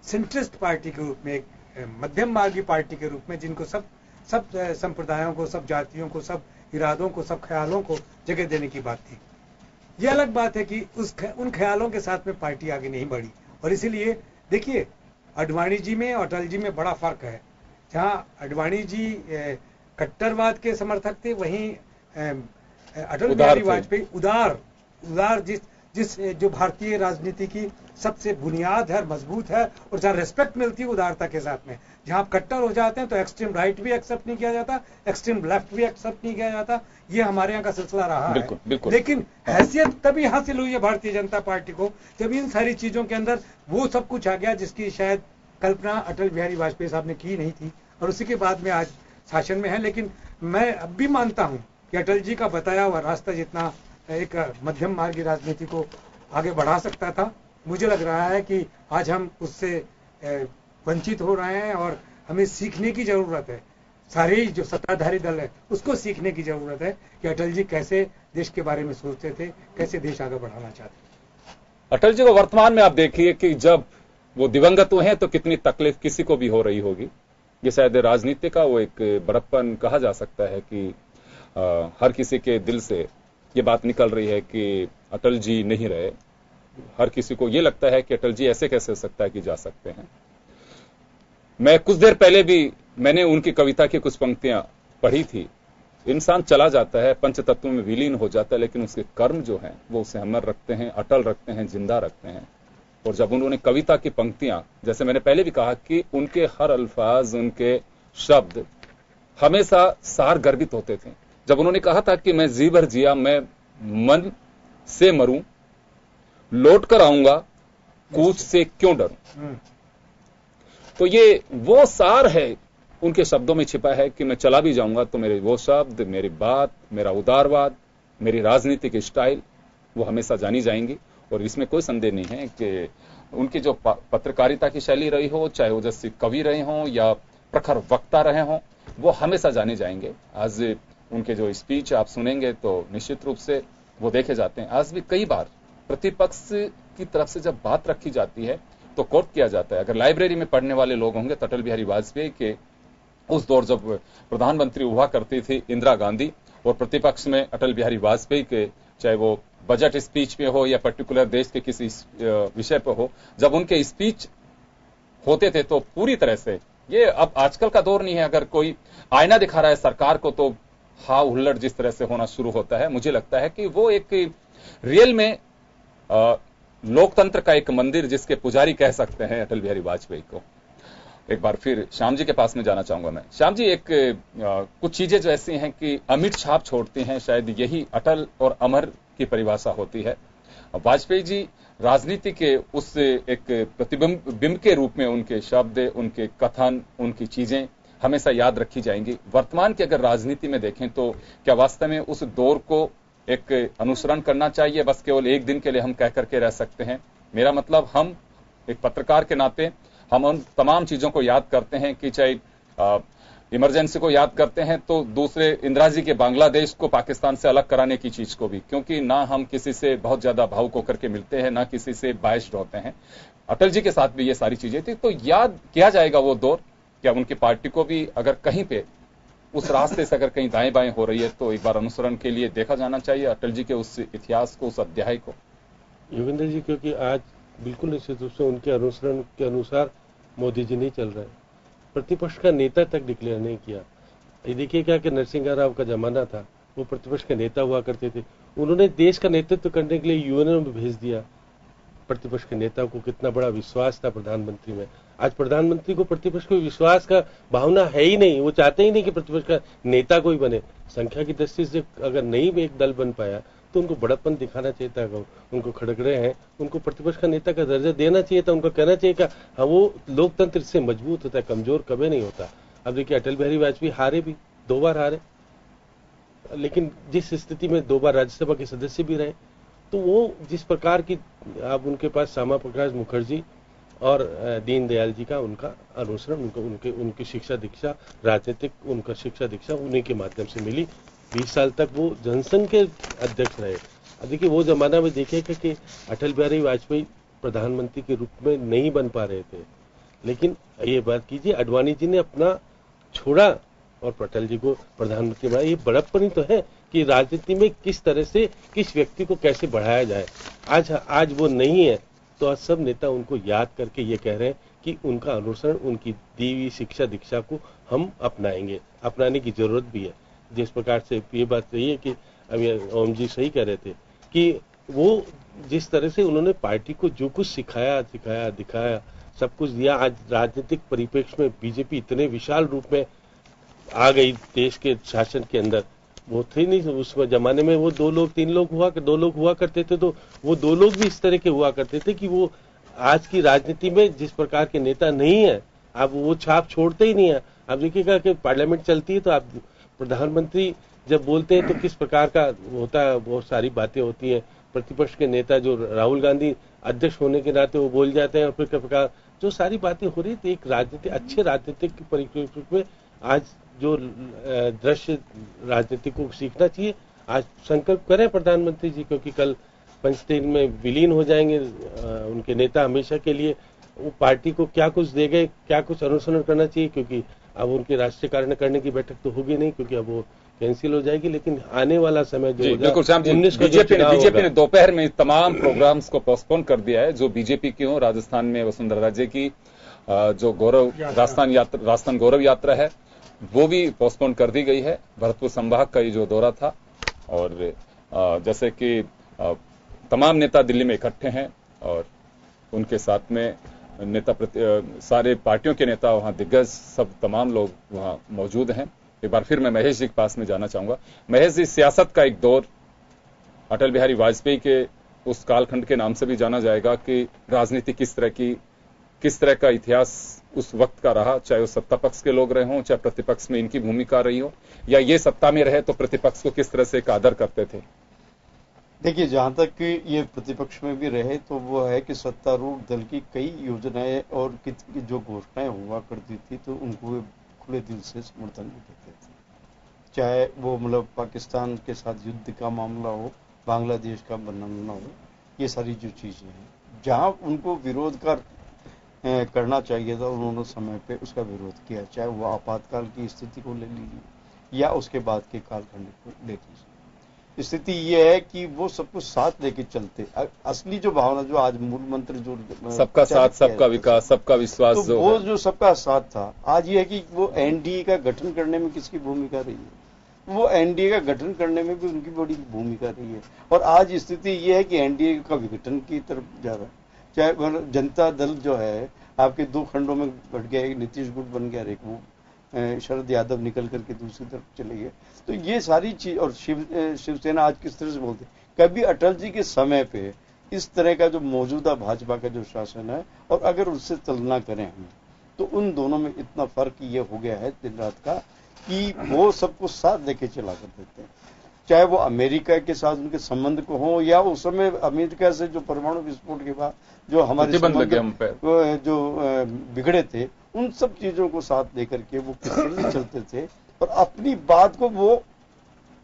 सेंट्रिस्ट पार्टी के रूप में, एक मध्यम मार्गी पार्टी के रूप में, जिनको सब संप्रदायों को, सब जातियों को, सब इरादों को, सब ख्यालों को जगह देने की बात थी। ये अलग बात है कि उन ख्यालों के साथ में पार्टी आगे नहीं बढ़ी। और इसीलिए देखिए, आडवाणी जी में और अटल जी में बड़ा फर्क है। जहाँ आडवाणी जी कट्टरवाद के समर्थक थे, वहीं अटल बिहारी वाजपेयी उदार जिस जो भारतीय राजनीति की सबसे बुनियाद है, मजबूत है, और जहाँ रेस्पेक्ट मिलती है उदारता के साथ में। जहाँ आप कट्टर हो जाते हैं तो एक्सट्रीम राइट भी एक्सेप्ट नहीं किया जाता, एक्सट्रीम लेफ्ट भी एक्सेप्ट नहीं किया जाता। ये हमारे यहाँ का सिलसिला रहा है। लेकिन हैसियत तभी हासिल हुई है भारतीय जनता पार्टी को जब इन सारी चीजों के अंदर वो सब कुछ आ गया जिसकी शायद कल्पना अटल बिहारी वाजपेयी साहब ने की नहीं थी, और उसी के बाद में आज शासन में है। लेकिन मैं अब भी मानता हूं कि अटल जी का बताया हुआ रास्ता जितना एक मध्यम मार्गी राजनीति को आगे बढ़ा सकता था, मुझे लग रहा है कि आज हम उससे वंचित हो रहे हैं और हमें सीखने की जरूरत है। सारे जो सत्ताधारी दल है उसको सीखने की जरूरत है कि अटल जी कैसे देश के बारे में सोचते थे, कैसे देश आगे बढ़ाना चाहते थे। अटल जी को वर्तमान में आप देखिए कि जब वो दिवंगत हुए हैं तो कितनी तकलीफ किसी को भी हो रही होगी। ये शायद राजनीति का वो एक बड़प्पन कहा जा सकता है कि हर किसी के दिल से ये बात निकल रही है कि अटल जी नहीं रहे। हर किसी को ये लगता है कि अटल जी ऐसे कैसे हो सकता है कि जा सकते हैं। मैं कुछ देर पहले भी मैंने उनकी कविता की कुछ पंक्तियां पढ़ी थी। इंसान चला जाता है, पंच तत्वों में विलीन हो जाता है, लेकिन उसके कर्म जो हैं वो उसे अमर रखते हैं, अटल रखते हैं, जिंदा रखते हैं। और जब उन्होंने कविता की पंक्तियां, जैसे मैंने पहले भी कहा कि उनके हर अल्फाज, उनके शब्द हमेशा सार गर्भित होते थे। जब उन्होंने कहा था कि मैं जी भर जिया, मैं मन से मरूं, लौट कर आऊंगा, कूच से क्यों डरूं। तो ये वो सार है उनके शब्दों में छिपा है कि मैं चला भी जाऊंगा तो मेरे वो शब्द, मेरी बात, मेरा उदारवाद, मेरी राजनीतिक स्टाइल वो हमेशा जानी जाएंगी। और इसमें कोई संदेह नहीं है कि उनकी जो पत्रकारिता की शैली रही हो, चाहे ओजस्वी कवि रहे हों या प्रखर वक्ता रहे हों, वो हमेशा जाने जाएंगे। आज उनके जो स्पीच आप सुनेंगे तो निश्चित रूप से वो देखे जाते हैं। आज भी कई बार प्रतिपक्ष की तरफ से जब बात रखी जाती है तो कोट किया जाता है। अगर लाइब्रेरी में पढ़ने वाले लोग होंगे तो अटल बिहारी वाजपेयी के उस दौर जब प्रधानमंत्री हुआ करती थी इंदिरा गांधी, और प्रतिपक्ष में अटल बिहारी वाजपेयी के, चाहे वो बजट स्पीच में हो या पर्टिकुलर देश के किसी विषय पर हो, जब उनके स्पीच होते थे तो पूरी तरह से, ये अब आजकल का दौर नहीं है, अगर कोई आईना दिखा रहा है सरकार को तो हा हुल्लड़ जिस तरह से होना शुरू होता है, मुझे लगता है कि वो एक रियल में लोकतंत्र का एक मंदिर जिसके पुजारी कह सकते हैं अटल बिहारी वाजपेयी को। एक बार फिर श्याम जी के पास में जाना चाहूंगा मैं। श्याम जी, एक कुछ चीजें जो ऐसी हैं कि अमिट छाप छोड़ती हैं, शायद यही अटल और अमर की परिभाषा होती है। वाजपेयी जी राजनीति के उस एक प्रतिबिंब के रूप में उनके शब्द, उनके कथन, उनकी चीजें हमेशा याद रखी जाएंगी। वर्तमान की अगर राजनीति में देखें तो क्या वास्तव में उस दौर को एक अनुसरण करना चाहिए, बस केवल एक दिन के लिए हम कह करके रह सकते हैं? मेरा मतलब, हम एक पत्रकार के नाते हम उन तमाम चीजों को याद करते हैं कि चाहे इमरजेंसी को याद करते हैं तो दूसरे इंदिरा जी के बांग्लादेश को पाकिस्तान से अलग कराने की चीज को भी, क्योंकि ना हम किसी से बहुत ज्यादा भावुक होकर के मिलते हैं, ना किसी से बायस्ड होते हैं। अटल जी के साथ भी ये सारी चीजें थी, तो याद किया जाएगा वो दौर। क्या उनकी पार्टी को भी अगर कहीं पे उस रास्ते से अगर कहीं दाएं बाएं हो रही है तो एक बार अनुसरण के लिए देखा जाना चाहिए अटल जी के उस इतिहास को, उस अध्याय को? योगेंद्र जी, क्योंकि आज बिल्कुल निश्चित रूप से उनके अनुसरण के अनुसार मोदी जी नहीं चल रहे हैं। प्रतिपक्ष का नेता तक डिक्लेयर नहीं किया। ये देखिए क्या कि नरसिंह राव का जमाना था, वो प्रतिपक्ष के नेता हुआ करते थे, उन्होंने देश का नेतृत्व करने के लिए यूएन में भेज दिया। प्रतिपक्ष के नेता को कितना बड़ा विश्वास था प्रधानमंत्री में। आज प्रधानमंत्री को प्रतिपक्ष को विश्वास का भावना है ही नहीं, वो चाहते ही नहीं कि प्रतिपक्ष का नेता कोई बने। संख्या की दृष्टि से अगर नहीं भी एक दल बन पाया तो उनको बड़प्पन दिखाना चाहिए था। उनको खड़गड़े हैं, उनको प्रतिपक्ष का नेता का दर्जा देना चाहिए था। उनको कहना चाहिए कि हाँ, वो लोकतंत्र से मजबूत होता है, कमजोर कभी नहीं होता। अब देखिए अटल बिहारी वाजपेयी हारे भी, 2 बार हारे, लेकिन जिस स्थिति में 2 बार राज्यसभा के सदस्य भी रहे, तो वो जिस प्रकार की अब उनके पास श्यामा प्रसाद मुखर्जी और दीनदयाल जी का उनका अनुसरण, उनकी शिक्षा दीक्षा, राजनीतिक उनका शिक्षा दीक्षा उन्हीं के माध्यम से मिली। 20 साल तक वो जनसंघ के अध्यक्ष रहे। अब देखिए वो जमाना में देखेगा कि अटल बिहारी वाजपेयी प्रधानमंत्री के रूप में नहीं बन पा रहे थे, लेकिन ये बात कीजिए आडवाणी जी ने अपना छोड़ा और अटल जी को प्रधानमंत्री बनाया। ये बड़प्पन ही तो है कि राजनीति में किस तरह से किस व्यक्ति को कैसे बढ़ाया जाए। आज वो नहीं है तो आज सब नेता उनको याद करके ये कह रहे हैं कि उनका अनुसरण, उनकी दी हुई शिक्षा दीक्षा को हम अपनाएंगे, अपनाने की जरूरत भी है। जिस प्रकार से ये बात सही है कि अभी ओम जी सही कह रहे थे कि वो जिस तरह से उन्होंने पार्टी को जो कुछ सिखाया दिखाया, सब कुछ दिया। आज राजनीतिक परिप्रेक्ष्य में बीजेपी इतने विशाल रूप में आ गई देश के शासन के अंदर, वो थे नहीं उस जमाने में। वो 2 लोग 3 लोग हुआ करते थे, तो वो 2 लोग भी इस तरह के हुआ करते थे कि वो आज की राजनीति में जिस प्रकार के नेता नहीं है, अब वो छाप छोड़ते ही नहीं है। अब देखिएगा कि पार्लियामेंट चलती है तो आप प्रधानमंत्री जब बोलते हैं तो किस प्रकार का होता है, बहुत सारी बातें होती हैं। प्रतिपक्ष के नेता जो राहुल गांधी अध्यक्ष होने के नाते वो बोल जाते हैं, और फिर किस प्रकार जो सारी बातें हो रही थी, एक राजनीति अच्छे राजनीतिक परिप्रेक्ष्य में आज जो दृश्य राजनीति को सीखना चाहिए। आज संकल्प करें प्रधानमंत्री जी, क्योंकि कल पंचतीन में विलीन हो जाएंगे उनके नेता हमेशा के लिए। वो पार्टी को क्या कुछ दे गए, क्या कुछ अनुसरण करना चाहिए, क्योंकि अब उनकी राष्ट्रीय कार्य करने की बैठक तो होगी नहीं, क्योंकि अब वो कैंसिल हो जाएगी। लेकिन आने वाला समय जो बिल्कुल श्याम जी, बीजेपी ने दोपहर में तमाम प्रोग्राम्स को पोस्टपोन कर दिया है जो बीजेपी की हो। राजस्थान में वसुंधरा राजे की जो राजस्थान गौरव यात्रा है वो भी पोस्टपोन कर दी गई है। भरतपुर संभाग का ये जो दौरा था, और जैसे कि तमाम नेता दिल्ली में इकट्ठे हैं और उनके साथ में सारे पार्टियों के नेता वहां, दिग्गज सब तमाम लोग वहां मौजूद हैं। एक बार फिर मैं महेश जी के पास में जाना चाहूंगा। महेश जी, सियासत का एक दौर अटल बिहारी वाजपेयी के उस कालखंड के नाम से भी जाना जाएगा कि राजनीति किस तरह का इतिहास उस वक्त का रहा, चाहे वो सत्ता पक्ष के लोग रहे हों, चाहे प्रतिपक्ष में इनकी भूमिका रही हो, या ये सत्ता में रहे तो प्रतिपक्ष को किस तरह से आदर करते थे? देखिए, जहां तक ये प्रतिपक्ष में भी रहे तो वो है कि सत्तारूढ़ दल की कई योजनाएं और जो घोषणाएं हुआ करती थी तो उनको वे खुले दिल से समर्थन भी देते थे। चाहे वो मतलब पाकिस्तान के साथ युद्ध का मामला हो, बांग्लादेश का बनना हो, ये सारी जो चीज़ें हैं जहाँ उनको विरोध करना चाहिए था, उन्होंने समय पे उसका विरोध किया, चाहे वो आपातकाल की स्थिति को ले लीजिए या उसके बाद के कालखंड को ले लीजिए। स्थिति ये है कि वो सब कुछ साथ लेके चलते। असली जो भावना जो आज मूल मंत्र जो सबका साथ, सबका विकास, सबका विश्वास, तो वो जो सबका साथ था, आज ये है कि वो एनडीए का गठन करने में किसकी भूमिका रही है? वो एनडीए का गठन करने में भी उनकी बड़ी भूमिका रही है। और आज स्थिति ये है कि एनडीए का विघटन की तरफ जा रहा है। चाहे जनता दल जो है आपके दो खंडों में बढ़ गया, एक नीतीश गुट बन गया, एक वो शरद यादव निकल करके दूसरी तरफ चले गए। तो ये सारी चीज, और शिवसेना आज किस तरह से बोलते, कभी अटल जी के समय पे इस तरह का जो मौजूदा भाजपा का जो शासन है, और अगर उससे तुलना करें हम, तो उन दोनों में इतना फर्क ये हो गया है दिन रात का कि वो सबको साथ लेके चला कर देते हैं। चाहे वो अमेरिका के साथ उनके संबंध को हो, या उस समय अमेरिका से जो परमाणु विस्फोट के बाद जो हमारे संबंध जो बिगड़े थे, उन सब चीजों को साथ लेकर के वो किसके चलते थे, और अपनी बात को वो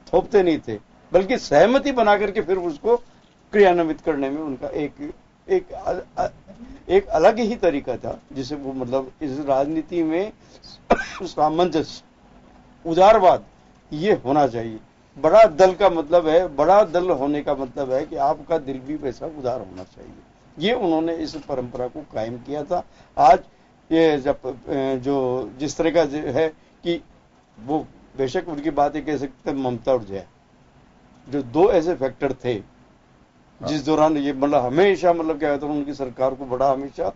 थोपते नहीं थे, बल्कि सहमति बना करके फिर उसको क्रियान्वित करने में उनका एक अलग ही तरीका था, जिसे वो मतलब इस राजनीति में सामंजस्य, उदारवाद ये होना चाहिए। बड़ा दल का मतलब है, बड़ा दल होने का मतलब है कि आपका दिल भी वैसा उदार होना चाहिए। ये उन्होंने इस परंपरा को कायम किया था। आज ये जब जो जिस तरह का है कि वो बेशक उनकी बात कह सकते हैं, ममता और जया जो दो ऐसे फैक्टर थे जिस दौरान ये मतलब हमेशा मतलब क्या कहते हैं उनकी सरकार को बड़ा हमेशा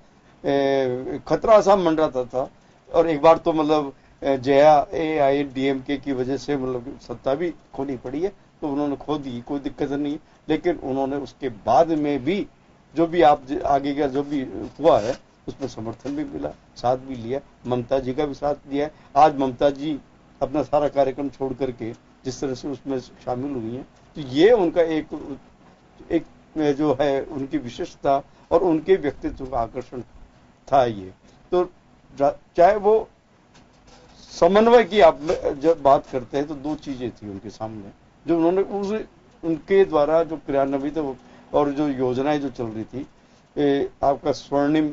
खतरा सा मंडराता था। और एक बार तो मतलब जया AIADMK की वजह से मतलब सत्ता भी खोनी पड़ी है, तो उन्होंने खो दी, कोई दिक्कत नहीं। लेकिन उन्होंने उसके बाद में भी जो भी आप आगे का जो भी हुआ है उसमें समर्थन भी मिला, साथ भी लिया, ममता जी का भी साथ दिया है। आज ममता जी अपना सारा कार्यक्रम छोड़ करके जिस तरह से उसमें शामिल हुई हैं, तो ये उनका एक जो है उनकी विशेषता और उनके व्यक्तित्व का आकर्षण था। ये तो चाहे वो समन्वय की आप जब बात करते हैं, तो दो चीजें थी उनके सामने जो उन्होंने उनके द्वारा जो क्रियान्वित और जो योजनाएं जो चल रही थी, आपका स्वर्णिम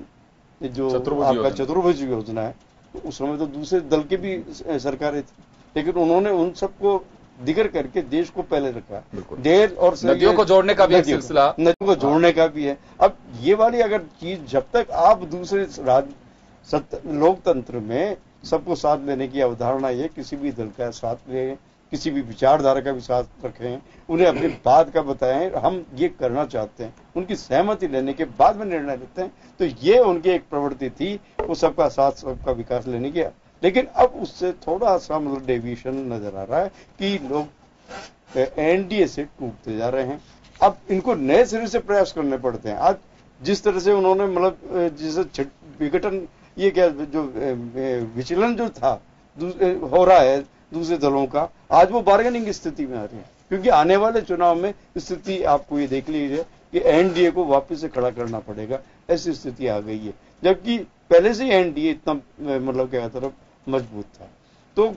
जो आपका चतुर्भुज योजना है, तो उस समय तो दूसरे दल के भी सरकारें थी, लेकिन उन्होंने उन सबको दिगर करके देश को पहले रखा। देश और नदियों को जोड़ने का भी एक सिलसिला, नदियों को जोड़ने का भी है। अब ये वाली अगर चीज जब तक आप दूसरे लोकतंत्र में सबको साथ लेने की अवधारणा, ये किसी भी दल का साथ लें, किसी भी विचारधारा का भी साथ रखें, उन्हें अपनी बात का बताएं, हम ये करना चाहते हैं, उनकी सहमति लेने के बाद में निर्णय लेते हैं, तो ये उनकी एक प्रवृत्ति थी, वो सबका साथ सबका विकास लेने की। लेकिन अब उससे थोड़ा सा मतलब डेविएशन नजर आ रहा है कि लोग एनडीए से टूटते जा रहे हैं। अब इनको नए सिरे से प्रयास करने पड़ते हैं। आज जिस तरह से उन्होंने मतलब जिसे विघटन, ये क्या जो विचलन जो था हो रहा है दूसरे दलों का, आज वो बार्गेनिंग स्थिति में आ रही है, क्योंकि आने वाले चुनाव में स्थिति आपको ये देख लीजिए कि एनडीए को वापस से खड़ा करना पड़ेगा, ऐसी स्थिति आ गई है। जबकि पहले से एनडीए इतना मतलब क्या कहता मजबूत था, तो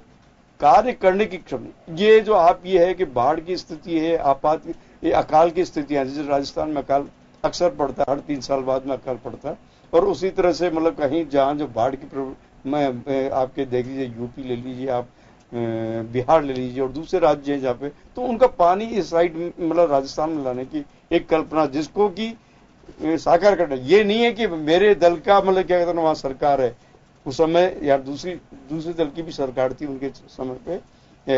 कार्य करने की क्षमता, ये जो आप ये है कि बाढ़ की स्थिति है, आपात ये अकाल की स्थिति है, जैसे राजस्थान में अकाल अक्सर पड़ता है, हर 3 साल बाद में अकाल पड़ता है, और उसी तरह से मतलब कहीं जहाँ जो बाढ़ की मैं आपके देख लीजिए, यूपी ले लीजिए आप, बिहार ले लीजिए, और दूसरे राज्य हैं जहाँ पे, तो उनका पानी इस साइड मतलब राजस्थान में लाने की एक कल्पना, जिसको कि साकार करना। ये नहीं है कि मेरे दल का मतलब क्या कहते हैं वहां सरकार है, उस समय यार दूसरी दल की भी सरकार थी उनके समय पे,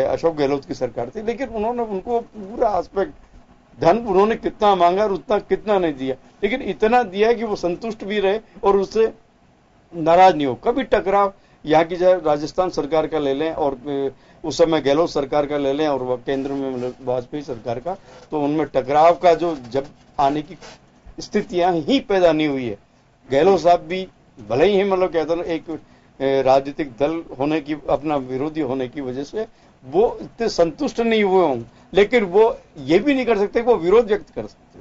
अशोक गहलोत की सरकार थी, लेकिन उन्होंने उनको पूरा एस्पेक्ट, धन उन्होंने कितना मांगा और उतना कितना नहीं दिया, लेकिन इतना दिया कि वो संतुष्ट भी रहे और उससे नाराज नहीं हो। कभी टकराव यहाँ की चाहे राजस्थान सरकार का ले लें और उस समय गहलोत सरकार का ले लें और वह केंद्र में वाजपेयी सरकार का, तो उनमें टकराव का जो जब आने की स्थितियां ही पैदा नहीं हुई है। गहलोत साहब भी भले ही मतलब कहते हैं एक राजनीतिक दल होने की, अपना विरोधी होने की वजह से वो इतने संतुष्ट नहीं हुए हों, लेकिन वो ये भी नहीं कर सकते कि वो विरोध व्यक्त कर सकते।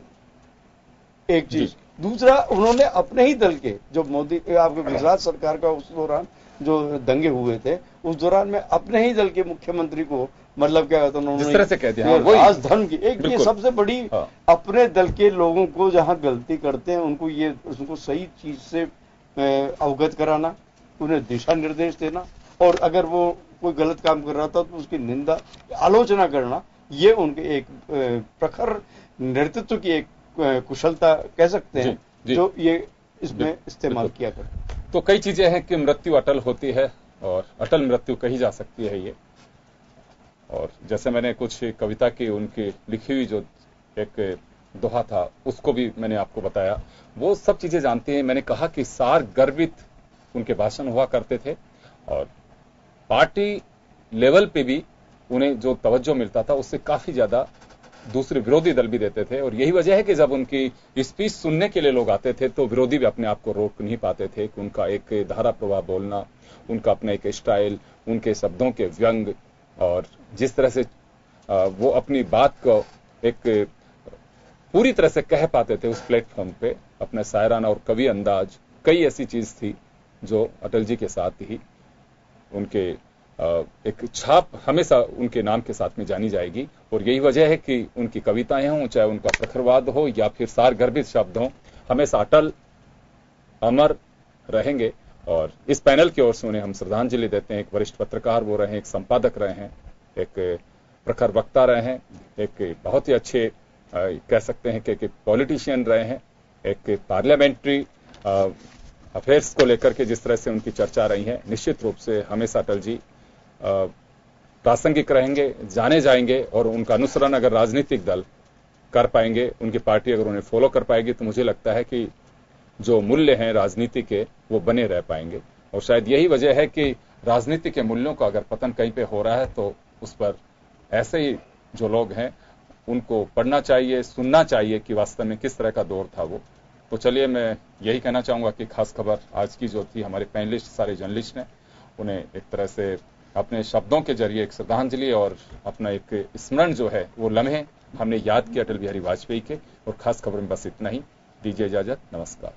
एक चीज, दूसरा उन्होंने अपने ही दल के जो मोदी आपके गुजरात सरकार का उस दौरान जो दंगे हुए थे, उस दौरान में अपने ही दल के मुख्यमंत्री को मतलब क्या कहते हैं उन्होंने, जिस तरह से कहते हैं, राजधर्म की एक ये सबसे बड़ी अपने दल के लोगों को जहां गलती करते हैं उनको सही चीज से अवगत कराना, उन्हें दिशा निर्देश देना, और अगर वो कोई गलत काम कर रहा था तो उसकी निंदा आलोचना करना, ये उनके एक प्रखर नेतृत्व की एक कुशलता कह सकते हैं जो ये इसमें इस्तेमाल किया करते। तो कई चीजें हैं कि मृत्यु अटल होती है और अटल मृत्यु कही जा सकती है ये। और जैसे मैंने कुछ कविता की उनकी लिखी हुई जो एक दोहा था उसको भी मैंने आपको बताया, वो सब चीजें जानती हैं। मैंने कहा कि सार गर्वित उनके भाषण हुआ करते थे और पार्टी लेवल पे भी उन्हें जो तवज्जो मिलता था उससे काफी ज्यादा दूसरे विरोधी दल भी देते थे। और यही वजह है कि जब उनकी स्पीच सुनने के लिए लोग आते थे तो विरोधी भी अपने आप को रोक नहीं पाते थे कि उनका एक धारा प्रवाह बोलना, उनका अपना एक स्टाइल, उनके शब्दों के व्यंग और जिस तरह से वो अपनी बात को एक पूरी तरह से कह पाते थे उस प्लेटफॉर्म पे, अपना शायराना और कवि अंदाज, कई ऐसी चीज थी जो अटल जी के साथ ही उनके एक छाप हमेशा उनके नाम के साथ में जानी जाएगी। और यही वजह है कि उनकी कविताएं हों, चाहे उनका प्रखरवाद हो या फिर सार गर्भित शब्द हों, हमेशा अटल अमर रहेंगे। और इस पैनल की ओर से उन्हें हम श्रद्धांजलि देते हैं। एक वरिष्ठ पत्रकार वो रहे हैं, एक संपादक रहे हैं, एक प्रखर वक्ता रहे हैं, एक बहुत ही अच्छे कह सकते हैं कि पॉलिटिशियन रहे हैं, एक पार्लियामेंट्री अफेयर्स को लेकर के जिस तरह से उनकी चर्चा रही है, निश्चित रूप से हमेशा अटल जी प्रासंगिक रहेंगे, जाने जाएंगे। और उनका अनुसरण अगर राजनीतिक दल कर पाएंगे, उनकी पार्टी अगर उन्हें फॉलो कर पाएगी, तो मुझे लगता है कि जो मूल्य हैं राजनीति के वो बने रह पाएंगे। और शायद यही वजह है कि राजनीति के मूल्यों का अगर पतन कहीं पे हो रहा है तो उस पर ऐसे ही जो लोग हैं उनको पढ़ना चाहिए, सुनना चाहिए कि वास्तव में किस तरह का दौर था वो। तो चलिए मैं यही कहना चाहूंगा कि खास खबर आज की जो थी, हमारे पैनलिस्ट सारे जर्नलिस्ट ने उन्हें एक तरह से अपने शब्दों के जरिए एक श्रद्धांजलि और अपना एक स्मरण जो है वो लम्हे हमने याद किया अटल बिहारी वाजपेयी के। और खास खबर में बस इतना ही, दीजिए इजाजत, नमस्कार।